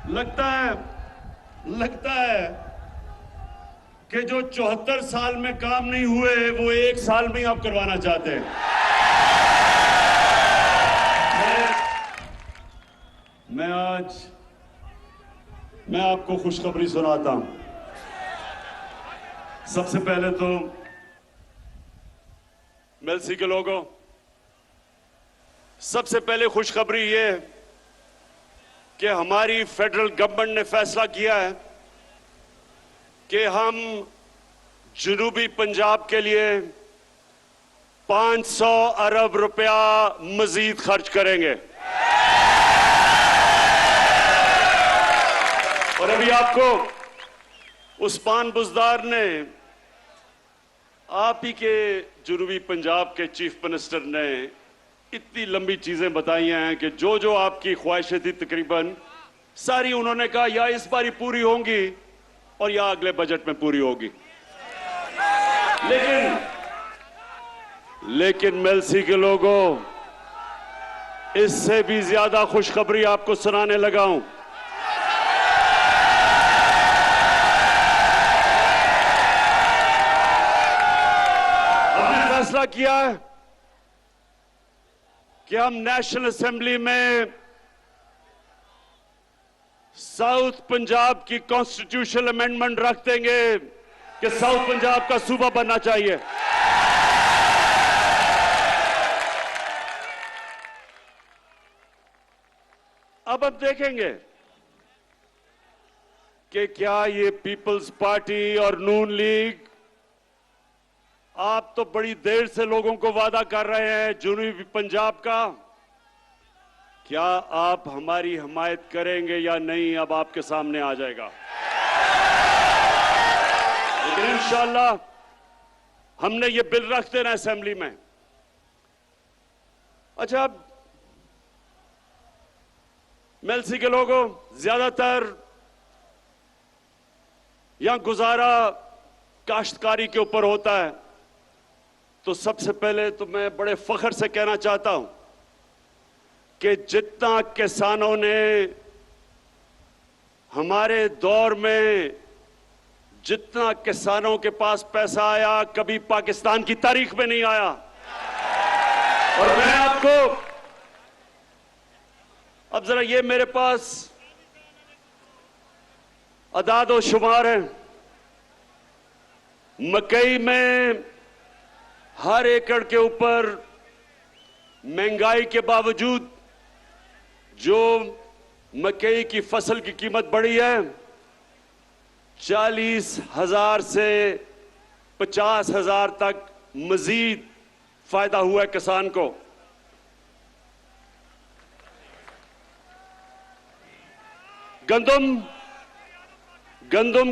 लगता है कि जो 74 साल में काम नहीं हुए वो एक साल में ही आप करवाना चाहते हैं। मैं आपको खुशखबरी सुनाता हूं। सबसे पहले तो मेलसी के लोगों, सबसे पहले खुशखबरी ये है कि हमारी फेडरल गवर्नमेंट ने फैसला किया है कि हम जनूबी पंजाब के लिए 500 अरब रुपया मजीद खर्च करेंगे। और अभी आपको उस्मान बुज़दार ने, आप ही के जनूबी पंजाब के चीफ मिनिस्टर ने इतनी लंबी चीजें बताई हैं कि जो जो आपकी ख्वाहिशें थी तकरीबन सारी उन्होंने कहा या इस बारी पूरी होंगी और या अगले बजट में पूरी होगी। लेकिन मेलसी के लोगों, इससे भी ज्यादा खुशखबरी आपको सुनाने लगा हूं। हमने फैसला किया है कि हम नेशनल असेंबली में साउथ पंजाब की कॉन्स्टिट्यूशनल अमेंडमेंट रख देंगे कि साउथ पंजाब का सूबा बनना चाहिए। अब हम देखेंगे कि क्या ये पीपल्स पार्टी और नून लीग, आप तो बड़ी देर से लोगों को वादा कर रहे हैं जनूबी पंजाब का, क्या आप हमारी हिमायत करेंगे या नहीं, अब आपके सामने आ जाएगा। लेकिन इंशाअल्लाह हमने ये बिल रख देना असेंबली में। अच्छा, अब मेलसी के लोगों, ज्यादातर यहां गुजारा काश्तकारी के ऊपर होता है, तो सबसे पहले तो मैं बड़े फख्र से कहना चाहता हूं कि जितना किसानों ने हमारे दौर में, जितना किसानों के पास पैसा आया कभी पाकिस्तान की तारीख में नहीं आया। और मैं आपको अब जरा, ये मेरे पास अदाद और शुमार है। मकई में हर एकड़ के ऊपर महंगाई के बावजूद जो मकई की फसल की कीमत बढ़ी है, 40,000 से 50,000 तक मजीद फायदा हुआ है किसान को। गंदम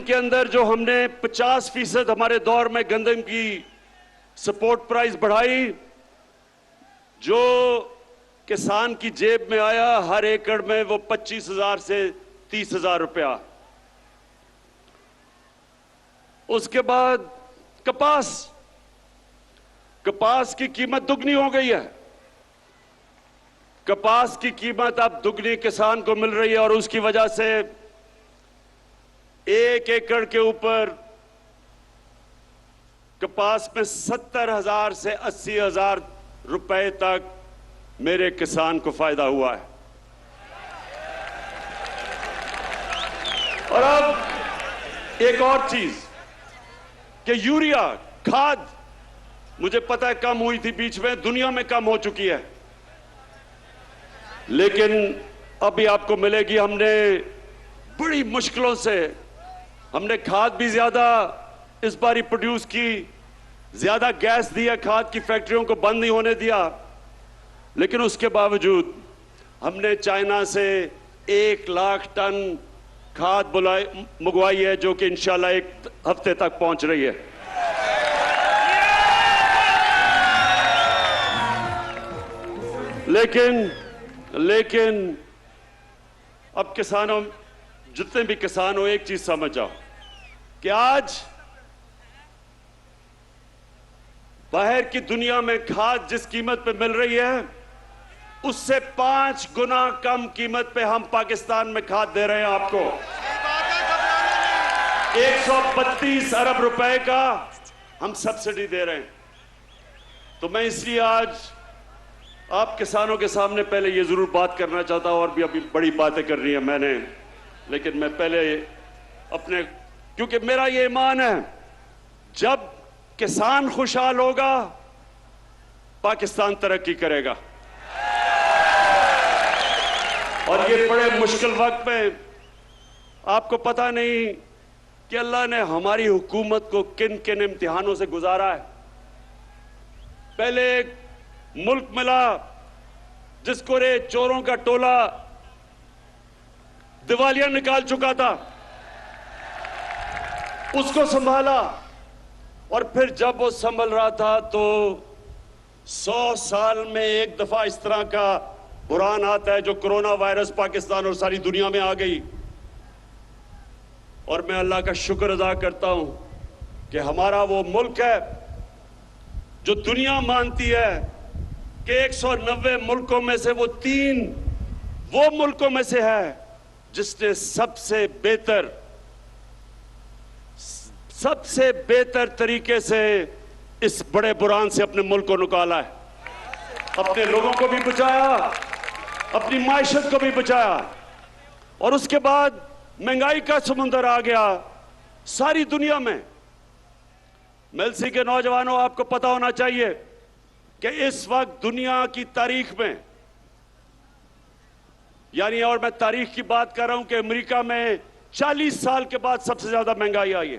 के अंदर जो हमने 50% हमारे दौर में गंदम की सपोर्ट प्राइस बढ़ाई, जो किसान की जेब में आया हर एकड़ में वो 25,000 से 30,000 रुपया। उसके बाद कपास की कीमत दुगनी हो गई है। कपास की कीमत अब दुगनी किसान को मिल रही है और उसकी वजह से एक एकड़ के ऊपर कपास में 70,000 से 80,000 रुपए तक मेरे किसान को फायदा हुआ है। और अब एक और चीज कि यूरिया खाद, मुझे पता है कम हुई थी बीच में, दुनिया में कम हो चुकी है, लेकिन अभी आपको मिलेगी। हमने बड़ी मुश्किलों से हमने खाद भी ज्यादा इस बार प्रोड्यूस की, ज्यादा गैस दिया, खाद की फैक्ट्रियों को बंद नहीं होने दिया, लेकिन उसके बावजूद हमने चाइना से 1 लाख टन खाद मंगवाई है, जो कि इंशाल्लाह 1 हफ्ते तक पहुंच रही है। लेकिन अब किसानों, जितने भी किसान हो, एक चीज समझ जाओ कि आज बाहर की दुनिया में खाद जिस कीमत पे मिल रही है, उससे 5 गुना कम कीमत पे हम पाकिस्तान में खाद दे रहे हैं आपको। 132 अरब रुपए का हम सब्सिडी दे रहे हैं। तो मैं इसलिए आज आप किसानों के सामने पहले ये जरूर बात करना चाहता हूं, और भी अभी बड़ी बातें कर रही है मैंने, लेकिन मैं पहले अपने, क्योंकि मेरा ये ईमान है, जब किसान खुशहाल होगा पाकिस्तान तरक्की करेगा। और ये बड़े मुश्किल वक्त में आपको पता नहीं कि अल्लाह ने हमारी हुकूमत को किन किन इम्तिहानों से गुजारा है। पहले एक मुल्क मिला जिसको रे चोरों का टोला दिवालिया निकाल चुका था, उसको संभाला, और फिर जब वो संभल रहा था तो 100 साल में एक दफा इस तरह का बुरान आता है जो कोरोना वायरस पाकिस्तान और सारी दुनिया में आ गई। और मैं अल्लाह का शुक्र अदा करता हूं कि हमारा वो मुल्क है जो दुनिया मानती है कि 190 मुल्कों में से वो 3 वो मुल्कों में से है जिसने सबसे बेहतर तरीके से इस बड़े बुरान से अपने मुल्क को निकाला है, अपने लोगों को भी बचाया, अपनी माइशत को भी बचाया। और उसके बाद महंगाई का समुंदर आ गया सारी दुनिया में। मेलसी के नौजवानों, आपको पता होना चाहिए कि इस वक्त दुनिया की तारीख में, यानी, और मैं तारीख की बात कर रहा हूं कि अमेरिका में 40 साल के बाद सबसे ज्यादा महंगाई आई है।